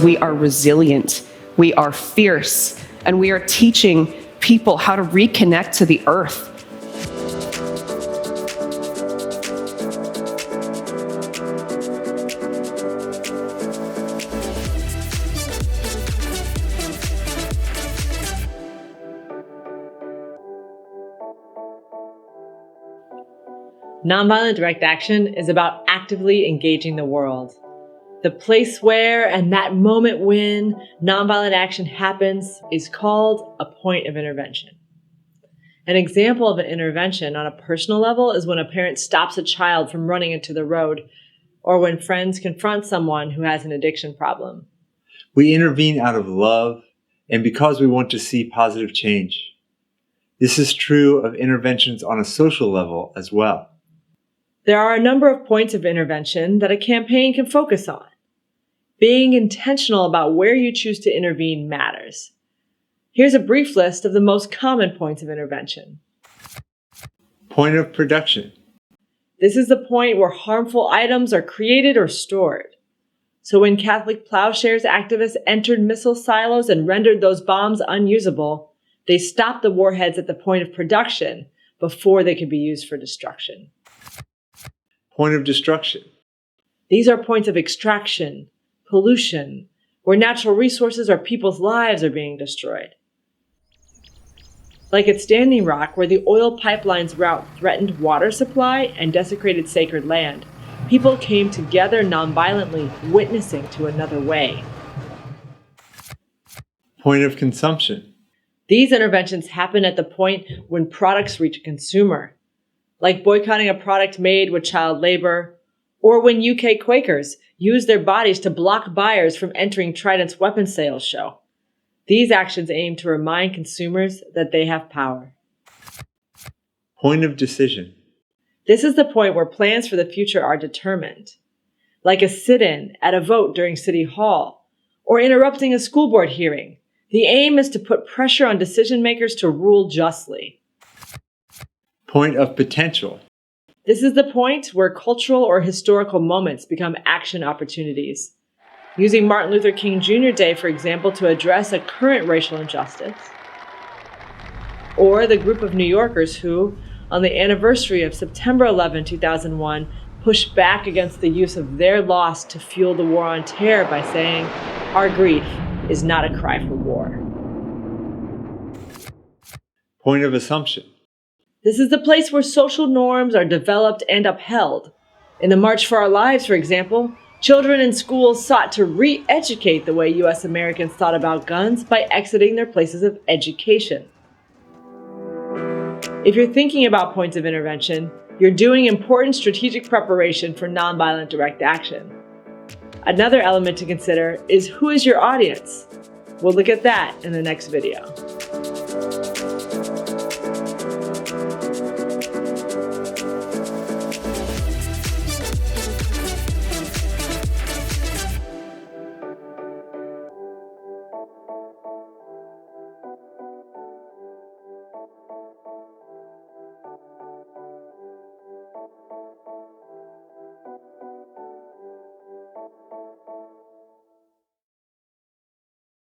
We are resilient, we are fierce, and we are teaching people how to reconnect to the earth. Nonviolent direct action is about actively engaging the world. The place where and that moment when nonviolent action happens is called a point of intervention. An example of an intervention on a personal level is when a parent stops a child from running into the road, or when friends confront someone who has an addiction problem. We intervene out of love and because we want to see positive change. This is true of interventions on a social level as well. There are a number of points of intervention that a campaign can focus on. Being intentional about where you choose to intervene matters. Here's a brief list of the most common points of intervention. Point of production. This is the point where harmful items are created or stored. So when Catholic Plowshares activists entered missile silos and rendered those bombs unusable, they stopped the warheads at the point of production before they could be used for destruction. Point of destruction. These are points of extraction, pollution, where natural resources or people's lives are being destroyed. Like at Standing Rock, where the oil pipeline's route threatened water supply and desecrated sacred land, people came together nonviolently, witnessing to another way. Point of consumption. These interventions happen at the point when products reach a consumer, like boycotting a product made with child labor, or when UK Quakers used their bodies to block buyers from entering Trident's weapons sales show. These actions aim to remind consumers that they have power. Point of decision. This is the point where plans for the future are determined, like a sit-in at a vote during City Hall, or interrupting a school board hearing. The aim is to put pressure on decision makers to rule justly. Point of potential. This is the point where cultural or historical moments become action opportunities. Using Martin Luther King Jr. Day, for example, to address a current racial injustice. Or the group of New Yorkers who, on the anniversary of September 11, 2001, pushed back against the use of their loss to fuel the war on terror by saying, "Our grief is not a cry for war." Point of assumption. This is the place where social norms are developed and upheld. In the March for Our Lives, for example, children in schools sought to re-educate the way U.S. Americans thought about guns by exiting their places of education. If you're thinking about points of intervention, you're doing important strategic preparation for nonviolent direct action. Another element to consider is who is your audience? We'll look at that in the next video.